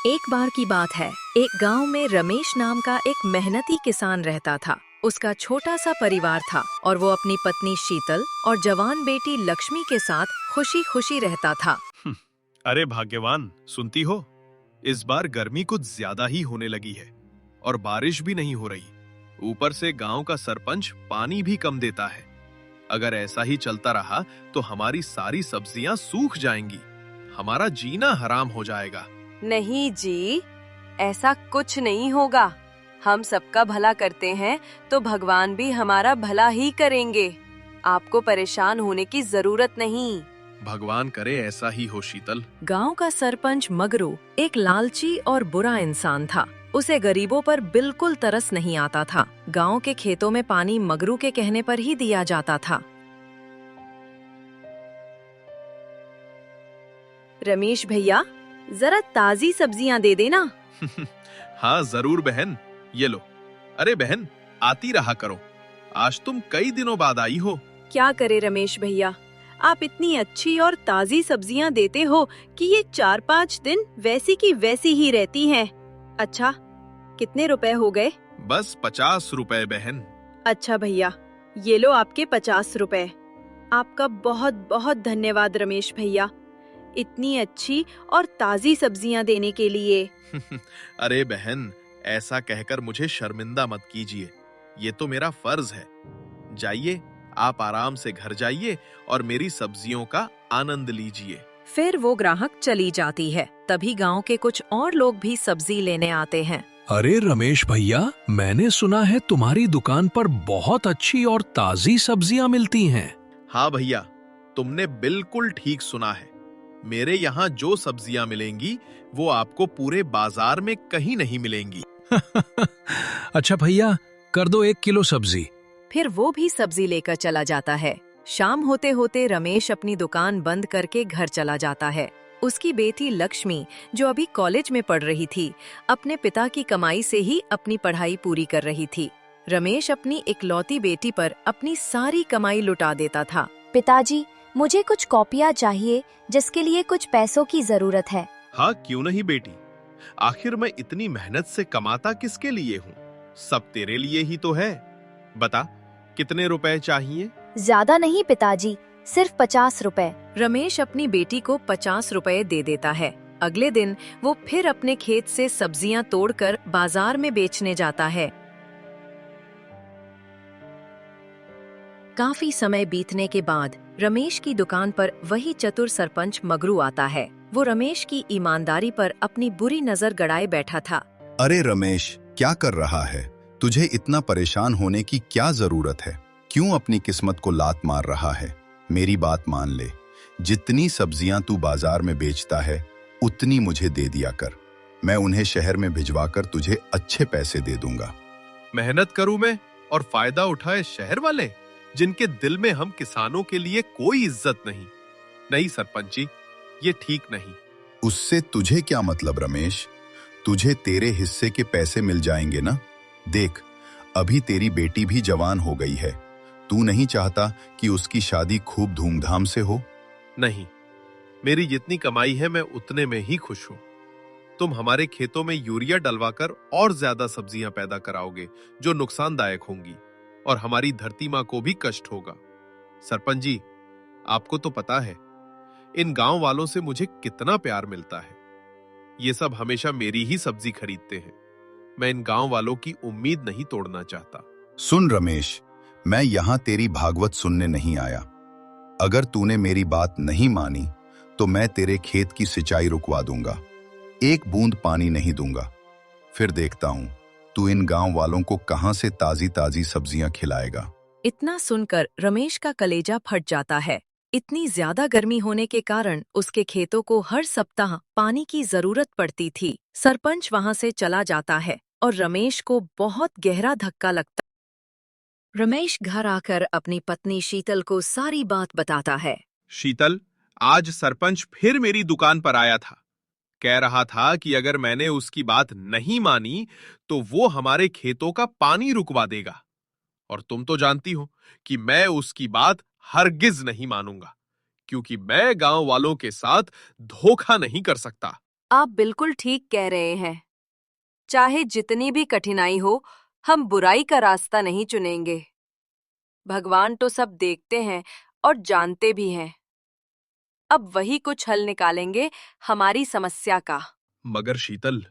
एक बार की बात है, एक गांव में रमेश नाम का एक मेहनती किसान रहता था। उसका छोटा सा परिवार था और वो अपनी पत्नी शीतल और जवान बेटी लक्ष्मी के साथ खुशी खुशी रहता था। अरे भाग्यवान, सुनती हो? इस बार गर्मी कुछ ज्यादा ही होने लगी है और बारिश भी नहीं हो रही। ऊपर से गांव का सरपंच पानी भी कम देता है। अगर ऐसा ही चलता रहा तो हमारी सारी सब्जियां सूख जाएंगी। हमारा जीना हराम हो जाएगा। नहीं जी, ऐसा कुछ नहीं होगा। हम सबका भला करते हैं तो भगवान भी हमारा भला ही करेंगे। आपको परेशान होने की जरूरत नहीं। भगवान करे ऐसा ही हो शीतल। गांव का सरपंच मगरू एक लालची और बुरा इंसान था। उसे गरीबों पर बिल्कुल तरस नहीं आता था। गांव के खेतों में पानी मगरू के कहने पर ही दिया जाता था। रमेश भैया, जरा ताजी सब्जियां दे देना। हाँ जरूर बहन, ये लो। अरे बहन, आती रहा करो। आज तुम कई दिनों बाद आई हो। क्या करे रमेश भैया, आप इतनी अच्छी और ताजी सब्जियां देते हो कि ये 4-5 दिन वैसी की वैसी ही रहती हैं। अच्छा, कितने रुपए हो गए? बस 50 रुपए बहन। अच्छा भैया, ये लो आपके 50 रुपए। आपका बहुत बहुत धन्यवाद रमेश भैया, इतनी अच्छी और ताजी सब्जियां देने के लिए। अरे बहन, ऐसा कहकर मुझे शर्मिंदा मत कीजिए। ये तो मेरा फर्ज है। जाइए, आप आराम से घर जाइए और मेरी सब्जियों का आनंद लीजिए। फिर वो ग्राहक चली जाती है। तभी गांव के कुछ और लोग भी सब्जी लेने आते हैं। अरे रमेश भैया, मैंने सुना है तुम्हारी दुकान पर बहुत अच्छी और ताजी सब्जियां मिलती हैं। हाँ भैया, तुमने बिल्कुल ठीक सुना है। मेरे यहाँ जो सब्जियां मिलेंगी वो आपको पूरे बाजार में कहीं नहीं मिलेंगी। अच्छा भैया, कर दो 1 किलो सब्जी। फिर वो भी सब्जी लेकर चला जाता है। शाम होते होते रमेश अपनी दुकान बंद करके घर चला जाता है। उसकी बेटी लक्ष्मी, जो अभी कॉलेज में पढ़ रही थी, अपने पिता की कमाई से ही अपनी पढ़ाई पूरी कर रही थी। रमेश अपनी इकलौती बेटी पर अपनी सारी कमाई लुटा देता था। पिताजी, मुझे कुछ कॉपियाँ चाहिए जिसके लिए कुछ पैसों की जरूरत है। हाँ क्यों नहीं बेटी, आखिर मैं इतनी मेहनत से कमाता किसके लिए हूँ? सब तेरे लिए ही तो है। बता, कितने रुपए चाहिए? ज्यादा नहीं पिताजी, सिर्फ 50 रुपए। रमेश अपनी बेटी को 50 रुपए दे देता है। अगले दिन वो फिर अपने खेत से सब्जियां तोड़कर बाजार में बेचने जाता है। काफी समय बीतने के बाद रमेश की दुकान पर वही चतुर सरपंच मगरू आता है। वो रमेश की ईमानदारी पर अपनी बुरी नजर गड़ाए बैठा था। अरे रमेश, क्या कर रहा है? तुझे इतना परेशान होने की क्या जरूरत है? क्यों अपनी किस्मत को लात मार रहा है? मेरी बात मान ले, जितनी सब्जियां तू बाजार में बेचता है उतनी मुझे दे दिया कर। मैं उन्हें शहर में भिजवाकर तुझे अच्छे पैसे दे दूंगा। मेहनत करूं मैं और फायदा उठाए शहर वाले, जिनके दिल में हम किसानों के लिए कोई इज्जत नहीं। नहीं सरपंच जी, ये ठीक नहीं। उससे तुझे क्या मतलब रमेश? तुझे तेरे हिस्से के पैसे मिल जाएंगे ना? देख, अभी तेरी बेटी भी जवान हो गई है। तू नहीं चाहता कि उसकी शादी खूब धूमधाम से हो? नहीं, मेरी जितनी कमाई है मैं उतने में ही खुश हूं। तुम हमारे खेतों में यूरिया डलवाकर और ज्यादा सब्जियां पैदा कराओगे जो नुकसानदायक होंगी और हमारी धरती मां को भी कष्ट होगा। सरपंच जी, आपको तो पता है इन गांव वालों से मुझे कितना प्यार मिलता है। ये सब हमेशा मेरी ही सब्जी खरीदते हैं। मैं इन गांव वालों की उम्मीद नहीं तोड़ना चाहता। सुन रमेश, मैं यहाँ तेरी भागवत सुनने नहीं आया। अगर तूने मेरी बात नहीं मानी तो मैं तेरे खेत की सिंचाई रुकवा दूंगा, एक बूंद पानी नहीं दूंगा। फिर देखता हूँ तू इन गांव वालों को कहां से ताजी ताजी सब्जियां खिलाएगा। इतना सुनकर रमेश का कलेजा फट जाता है। इतनी ज्यादा गर्मी होने के कारण उसके खेतों को हर सप्ताह पानी की जरूरत पड़ती थी। सरपंच वहां से चला जाता है और रमेश को बहुत गहरा धक्का लगता। रमेश घर आकर अपनी पत्नी शीतल को सारी बात बताता है। शीतल, आज सरपंच फिर मेरी दुकान पर आया था। कह रहा था कि अगर मैंने उसकी बात नहीं मानी तो वो हमारे खेतों का पानी रुकवा देगा। और तुम तो जानती हो कि मैं उसकी बात हरगिज नहीं मानूंगा, क्योंकि मैं गांव वालों के साथ धोखा नहीं कर सकता। आप बिल्कुल ठीक कह रहे हैं। चाहे जितनी भी कठिनाई हो, हम बुराई का रास्ता नहीं चुनेंगे। भगवान तो सब देखते हैं और जानते भी हैं। अब वही कुछ हल निकालेंगे हमारी समस्या का। मगर शीतल,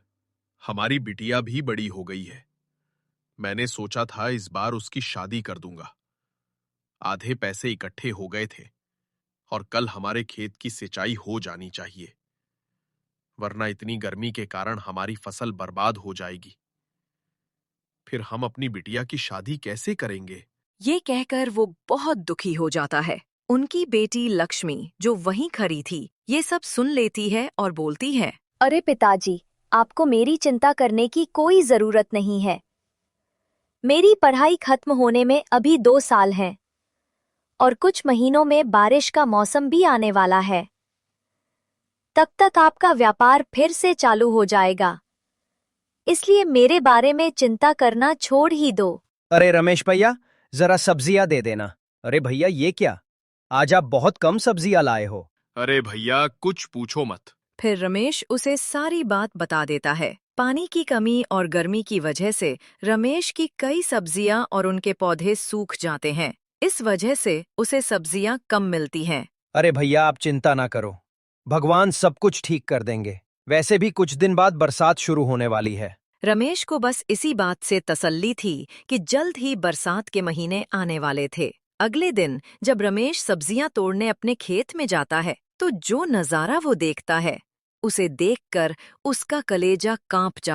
हमारी बिटिया भी बड़ी हो गई है। मैंने सोचा था इस बार उसकी शादी कर दूंगा। आधे पैसे इकट्ठे हो गए थे और कल हमारे खेत की सिंचाई हो जानी चाहिए, वरना इतनी गर्मी के कारण हमारी फसल बर्बाद हो जाएगी। फिर हम अपनी बिटिया की शादी कैसे करेंगे? ये कहकर वो बहुत दुखी हो जाता है। उनकी बेटी लक्ष्मी, जो वहीं खड़ी थी, ये सब सुन लेती है और बोलती है, अरे पिताजी, आपको मेरी चिंता करने की कोई जरूरत नहीं है। मेरी पढ़ाई खत्म होने में अभी 2 साल हैं और कुछ महीनों में बारिश का मौसम भी आने वाला है। तब तक आपका व्यापार फिर से चालू हो जाएगा, इसलिए मेरे बारे में चिंता करना छोड़ ही दो। अरे रमेश भैया, जरा सब्जियां दे देना। अरे भैया, ये क्या, आज आप बहुत कम सब्जियां लाए हो। अरे भैया, कुछ पूछो मत। फिर रमेश उसे सारी बात बता देता है। पानी की कमी और गर्मी की वजह से रमेश की कई सब्जियां और उनके पौधे सूख जाते हैं। इस वजह से उसे सब्जियां कम मिलती हैं। अरे भैया, आप चिंता ना करो, भगवान सब कुछ ठीक कर देंगे। वैसे भी कुछ दिन बाद बरसात शुरू होने वाली है। रमेश को बस इसी बात से तसल्ली थी कि जल्द ही बरसात के महीने आने वाले थे। अगले दिन जब रमेश सब्जियां तोड़ने अपने खेत में जाता है, तो जो नजारा वो देखता है, उसे देखकर उसका कलेजा कांप जाता है।